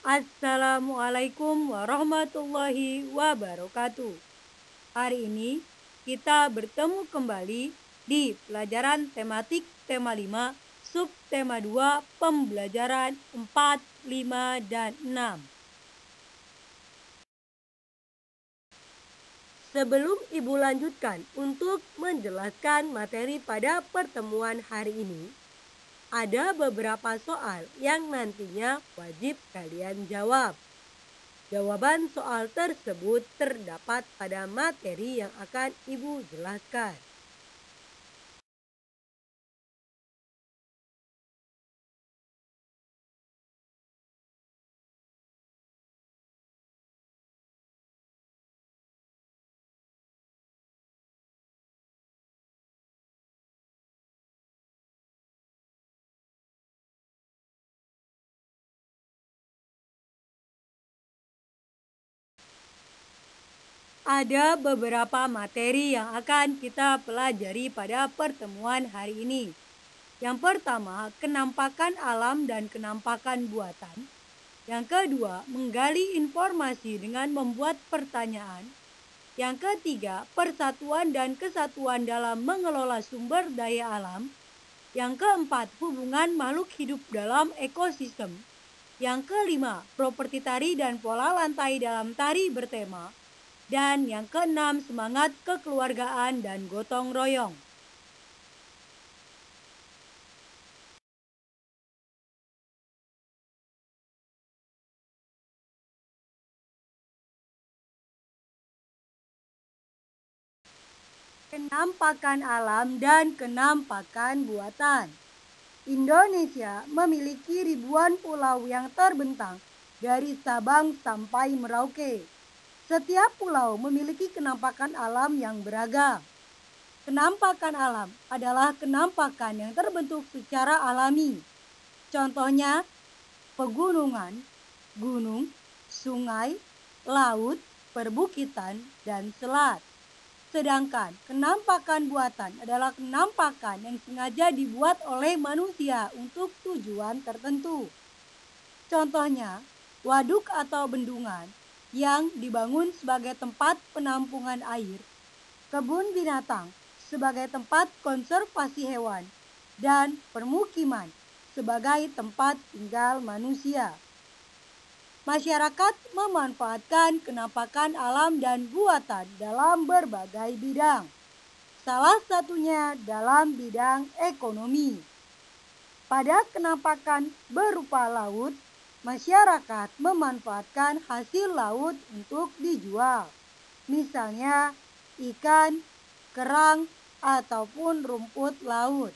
Assalamualaikum warahmatullahi wabarakatuh. Hari ini kita bertemu kembali di pelajaran tematik tema 5, subtema 2, pembelajaran 4, 5, dan 6. Sebelum Ibu lanjutkan untuk menjelaskan materi pada pertemuan hari ini, ada beberapa soal yang nantinya wajib kalian jawab. Jawaban soal tersebut terdapat pada materi yang akan Ibu jelaskan. Ada beberapa materi yang akan kita pelajari pada pertemuan hari ini. Yang pertama, kenampakan alam dan kenampakan buatan. Yang kedua, menggali informasi dengan membuat pertanyaan. Yang ketiga, persatuan dan kesatuan dalam mengelola sumber daya alam. Yang keempat, hubungan makhluk hidup dalam ekosistem. Yang kelima, properti tari dan pola lantai dalam tari bertema. Dan yang keenam, semangat kekeluargaan dan gotong royong. Kenampakan alam dan kenampakan buatan. Indonesia memiliki ribuan pulau yang terbentang dari Sabang sampai Merauke. Setiap pulau memiliki kenampakan alam yang beragam. Kenampakan alam adalah kenampakan yang terbentuk secara alami. Contohnya, pegunungan, gunung, sungai, laut, perbukitan, dan selat. Sedangkan kenampakan buatan adalah kenampakan yang sengaja dibuat oleh manusia untuk tujuan tertentu. Contohnya, waduk atau bendungan yang dibangun sebagai tempat penampungan air, kebun binatang sebagai tempat konservasi hewan, dan permukiman sebagai tempat tinggal manusia. Masyarakat memanfaatkan kenampakan alam dan buatan dalam berbagai bidang. Salah satunya dalam bidang ekonomi. Pada kenampakan berupa laut, masyarakat memanfaatkan hasil laut untuk dijual. Misalnya ikan, kerang, ataupun rumput laut.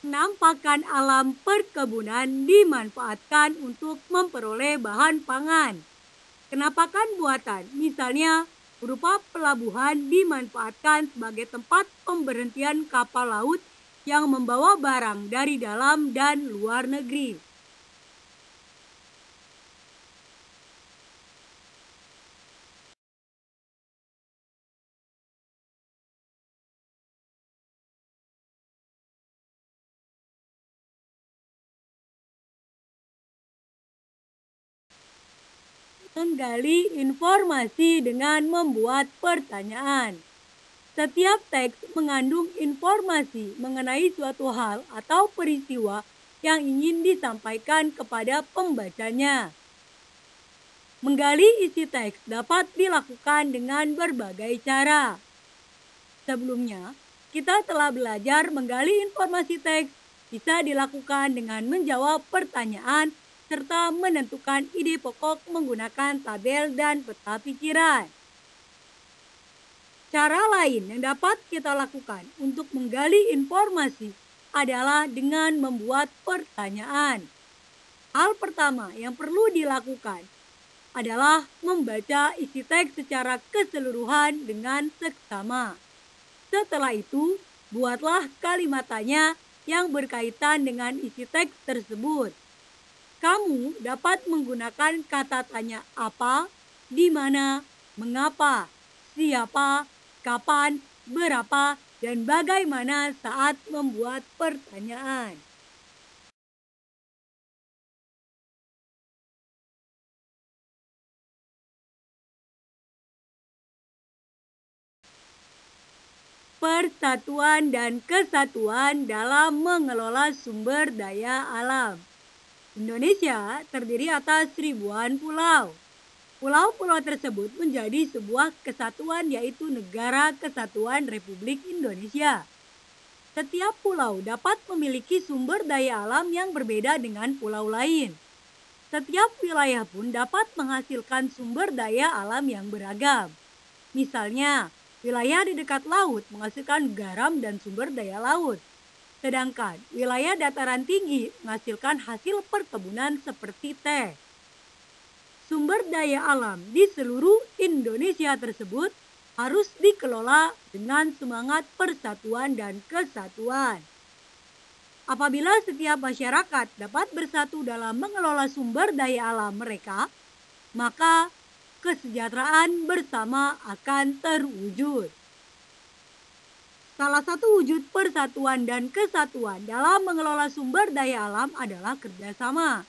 Kenampakan alam perkebunan dimanfaatkan untuk memperoleh bahan pangan. Kenampakan buatan, misalnya berupa pelabuhan, dimanfaatkan sebagai tempat pemberhentian kapal laut yang membawa barang dari dalam dan luar negeri. Menggali informasi dengan membuat pertanyaan. Setiap teks mengandung informasi mengenai suatu hal atau peristiwa yang ingin disampaikan kepada pembacanya. Menggali isi teks dapat dilakukan dengan berbagai cara. Sebelumnya, kita telah belajar menggali informasi teks bisa dilakukan dengan menjawab pertanyaan serta menentukan ide pokok menggunakan tabel dan peta pikiran. Cara lain yang dapat kita lakukan untuk menggali informasi adalah dengan membuat pertanyaan. Hal pertama yang perlu dilakukan adalah membaca isi teks secara keseluruhan dengan seksama. Setelah itu, buatlah kalimat tanya yang berkaitan dengan isi teks tersebut. Kamu dapat menggunakan kata tanya apa, di mana, mengapa, siapa, kapan, berapa, dan bagaimana saat membuat pertanyaan. Persatuan dan kesatuan dalam mengelola sumber daya alam. Indonesia terdiri atas ribuan pulau. Pulau-pulau tersebut menjadi sebuah kesatuan, yaitu Negara Kesatuan Republik Indonesia. Setiap pulau dapat memiliki sumber daya alam yang berbeda dengan pulau lain. Setiap wilayah pun dapat menghasilkan sumber daya alam yang beragam. Misalnya, wilayah di dekat laut menghasilkan garam dan sumber daya laut. Sedangkan wilayah dataran tinggi menghasilkan hasil perkebunan seperti teh. Sumber daya alam di seluruh Indonesia tersebut harus dikelola dengan semangat persatuan dan kesatuan. Apabila setiap masyarakat dapat bersatu dalam mengelola sumber daya alam mereka, maka kesejahteraan bersama akan terwujud. Salah satu wujud persatuan dan kesatuan dalam mengelola sumber daya alam adalah kerjasama.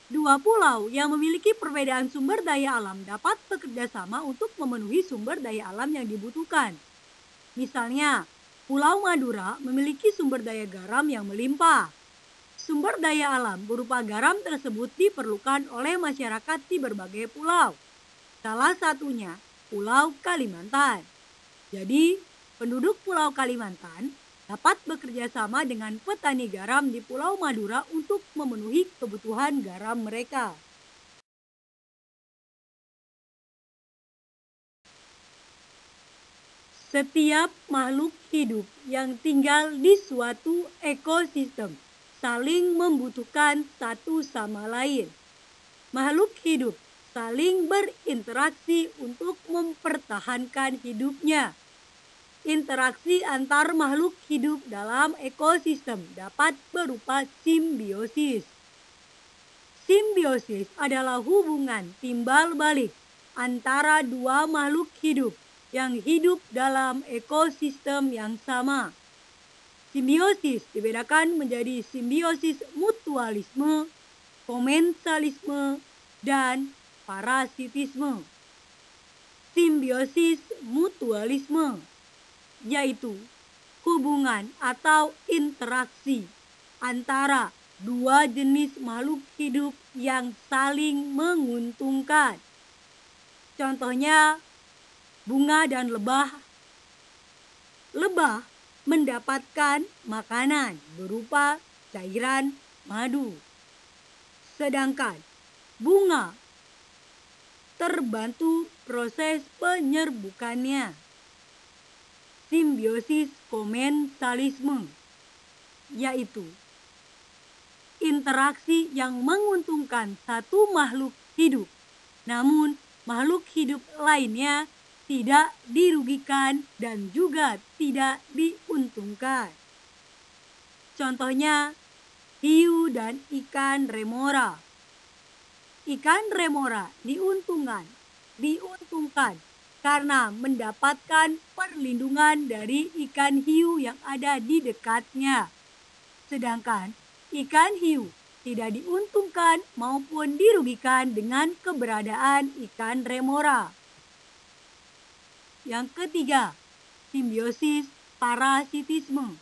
Dua pulau yang memiliki perbedaan sumber daya alam dapat bekerja sama untuk memenuhi sumber daya alam yang dibutuhkan. Misalnya, Pulau Madura memiliki sumber daya garam yang melimpah. Sumber daya alam berupa garam tersebut diperlukan oleh masyarakat di berbagai pulau. Salah satunya Pulau Kalimantan. Jadi, penduduk Pulau Kalimantan dapat bekerja sama dengan petani garam di Pulau Madura untuk memenuhi kebutuhan garam mereka. Setiap makhluk hidup yang tinggal di suatu ekosistem saling membutuhkan satu sama lain. Makhluk hidup saling berinteraksi untuk mempertahankan hidupnya. Interaksi antar makhluk hidup dalam ekosistem dapat berupa simbiosis. Simbiosis adalah hubungan timbal balik antara dua makhluk hidup yang hidup dalam ekosistem yang sama. Simbiosis dibedakan menjadi simbiosis mutualisme, komensalisme, dan parasitisme. Simbiosis mutualisme yaitu hubungan atau interaksi antara dua jenis makhluk hidup yang saling menguntungkan. Contohnya, bunga dan lebah. Lebah mendapatkan makanan berupa cairan madu. Sedangkan bunga terbantu proses penyerbukannya. Simbiosis komensalisme yaitu interaksi yang menguntungkan satu makhluk hidup, namun makhluk hidup lainnya tidak dirugikan dan juga tidak diuntungkan. Contohnya, hiu dan ikan remora. Ikan remora diuntungkan karena mendapatkan perlindungan dari ikan hiu yang ada di dekatnya. Sedangkan ikan hiu tidak diuntungkan maupun dirugikan dengan keberadaan ikan remora. Yang ketiga, simbiosis parasitisme,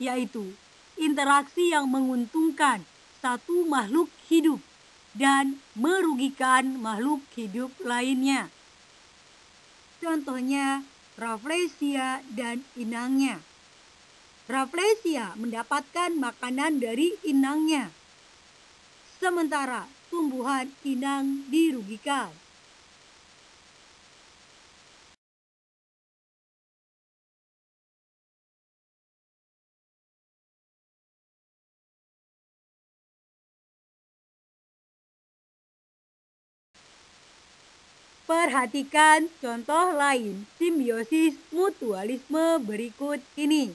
yaitu interaksi yang menguntungkan satu makhluk hidup dan merugikan makhluk hidup lainnya. Contohnya, Rafflesia dan inangnya. Rafflesia mendapatkan makanan dari inangnya, sementara tumbuhan inang dirugikan. Perhatikan contoh lain simbiosis mutualisme berikut ini.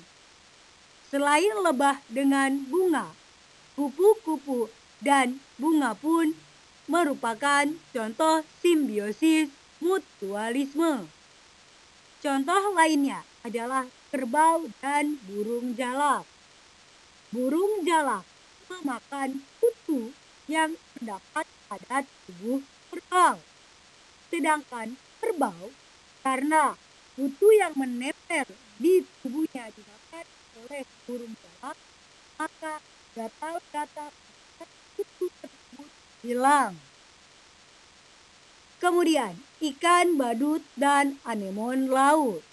Selain lebah dengan bunga, kupu-kupu dan bunga pun merupakan contoh simbiosis mutualisme. Contoh lainnya adalah kerbau dan burung jalak. Burung jalak memakan kutu yang terdapat pada tubuh kerbau. Sedangkan kerbau karena kutu yang menempel di tubuhnya dimakan oleh burung jalak, maka gatal-gatal kutu tersebut hilang. Kemudian, ikan badut dan anemon laut.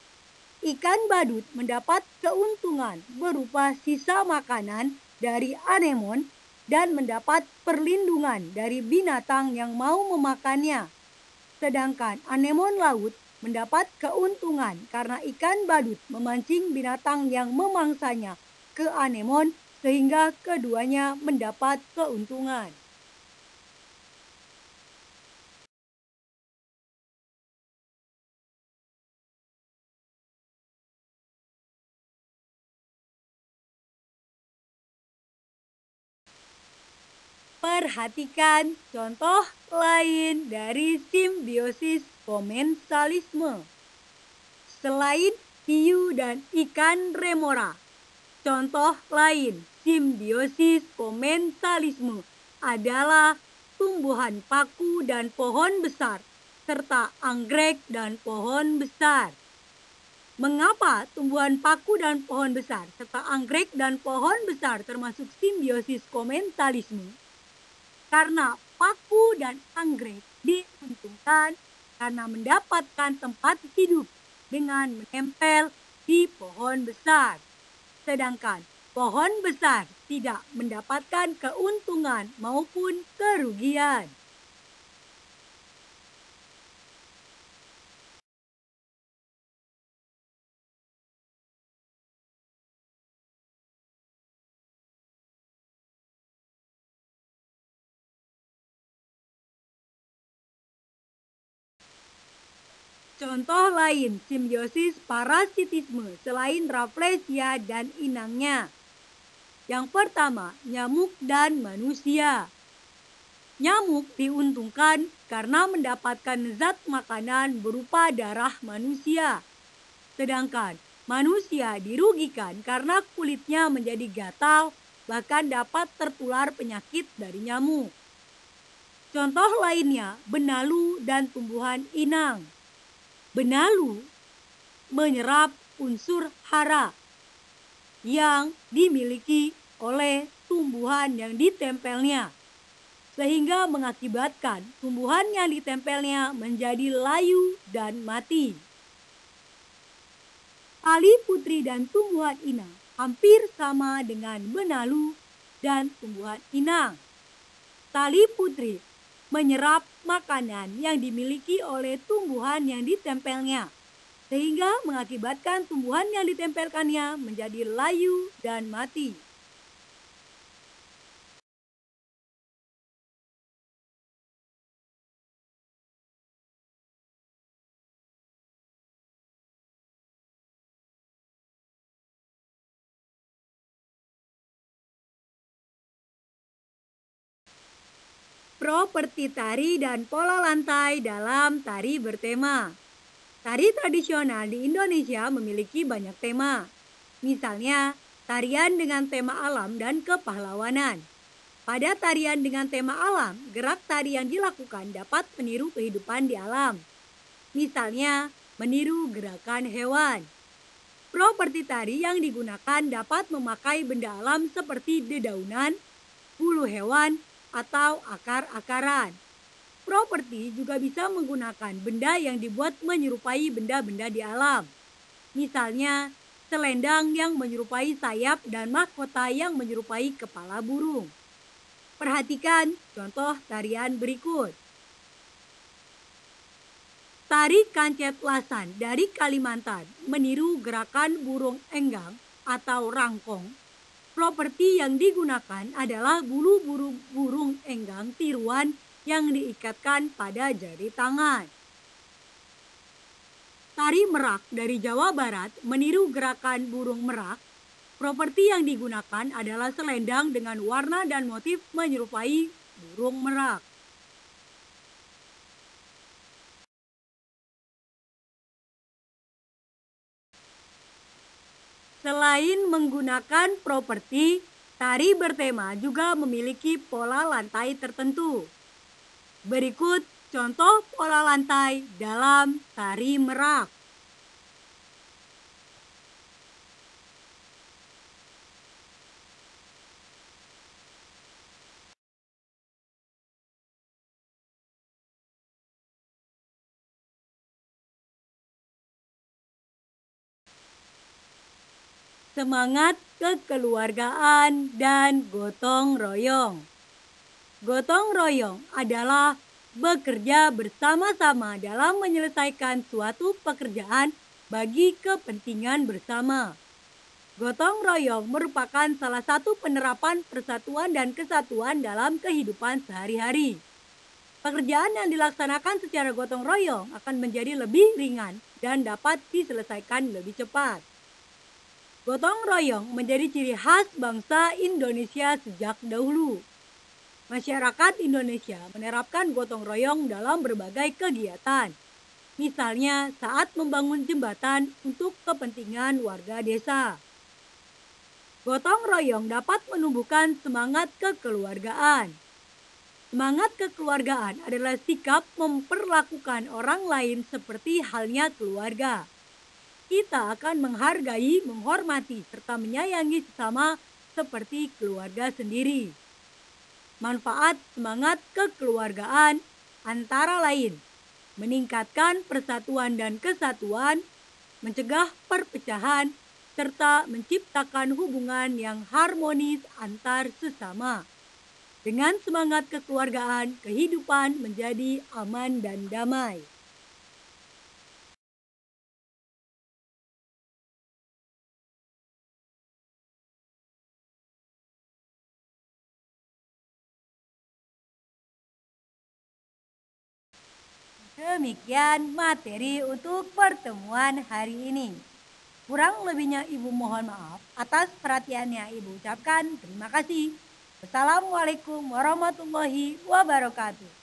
Ikan badut mendapat keuntungan berupa sisa makanan dari anemon dan mendapat perlindungan dari binatang yang mau memakannya. Sedangkan anemon laut mendapat keuntungan karena ikan badut memancing binatang yang memangsanya ke anemon sehingga keduanya mendapat keuntungan. Perhatikan contoh lain dari simbiosis komensalisme. Selain hiu dan ikan remora, contoh lain simbiosis komensalisme adalah tumbuhan paku dan pohon besar, serta anggrek dan pohon besar. Mengapa tumbuhan paku dan pohon besar, serta anggrek dan pohon besar termasuk simbiosis komensalisme? Karena paku dan anggrek diuntungkan karena mendapatkan tempat hidup dengan menempel di pohon besar. Sedangkan pohon besar tidak mendapatkan keuntungan maupun kerugian. Contoh lain simbiosis parasitisme selain Rafflesia dan inangnya. Yang pertama, nyamuk dan manusia. Nyamuk diuntungkan karena mendapatkan zat makanan berupa darah manusia. Sedangkan manusia dirugikan karena kulitnya menjadi gatal, bahkan dapat tertular penyakit dari nyamuk. Contoh lainnya, benalu dan tumbuhan inang. Benalu menyerap unsur hara yang dimiliki oleh tumbuhan yang ditempelnya, sehingga mengakibatkan tumbuhan yang ditempelnya menjadi layu dan mati. Tali putri dan tumbuhan inang hampir sama dengan benalu dan tumbuhan inang. Tali putri menyerap makanan yang dimiliki oleh tumbuhan yang ditempelnya, sehingga mengakibatkan tumbuhan yang ditempelkannya menjadi layu dan mati. Properti tari dan pola lantai dalam tari bertema. Tari tradisional di Indonesia memiliki banyak tema. Misalnya, tarian dengan tema alam dan kepahlawanan. Pada tarian dengan tema alam, gerak tari yang dilakukan dapat meniru kehidupan di alam. Misalnya, meniru gerakan hewan. Properti tari yang digunakan dapat memakai benda alam seperti dedaunan, bulu hewan, atau akar-akaran. Properti juga bisa menggunakan benda yang dibuat menyerupai benda-benda di alam. Misalnya, selendang yang menyerupai sayap dan mahkota yang menyerupai kepala burung. Perhatikan contoh tarian berikut. Tari kancet lasan dari Kalimantan meniru gerakan burung enggang atau rangkong. Properti yang digunakan adalah bulu burung enggang tiruan yang diikatkan pada jari tangan. Tari merak dari Jawa Barat meniru gerakan burung merak. Properti yang digunakan adalah selendang dengan warna dan motif menyerupai burung merak. Selain menggunakan properti, tari bertema juga memiliki pola lantai tertentu. Berikut contoh pola lantai dalam tari merak. Semangat kekeluargaan dan gotong royong. Gotong royong adalah bekerja bersama-sama dalam menyelesaikan suatu pekerjaan bagi kepentingan bersama. Gotong royong merupakan salah satu penerapan persatuan dan kesatuan dalam kehidupan sehari-hari. Pekerjaan yang dilaksanakan secara gotong royong akan menjadi lebih ringan dan dapat diselesaikan lebih cepat. Gotong royong menjadi ciri khas bangsa Indonesia sejak dahulu. Masyarakat Indonesia menerapkan gotong royong dalam berbagai kegiatan. Misalnya saat membangun jembatan untuk kepentingan warga desa. Gotong royong dapat menumbuhkan semangat kekeluargaan. Semangat kekeluargaan adalah sikap memperlakukan orang lain seperti halnya keluarga. Kita akan menghargai, menghormati, serta menyayangi sesama seperti keluarga sendiri. Manfaat semangat kekeluargaan antara lain meningkatkan persatuan dan kesatuan, mencegah perpecahan, serta menciptakan hubungan yang harmonis antar sesama. Dengan semangat kekeluargaan, kehidupan menjadi aman dan damai. Demikian materi untuk pertemuan hari ini. Kurang lebihnya Ibu mohon maaf. Atas perhatiannya Ibu ucapkan terima kasih. Wassalamualaikum warahmatullahi wabarakatuh.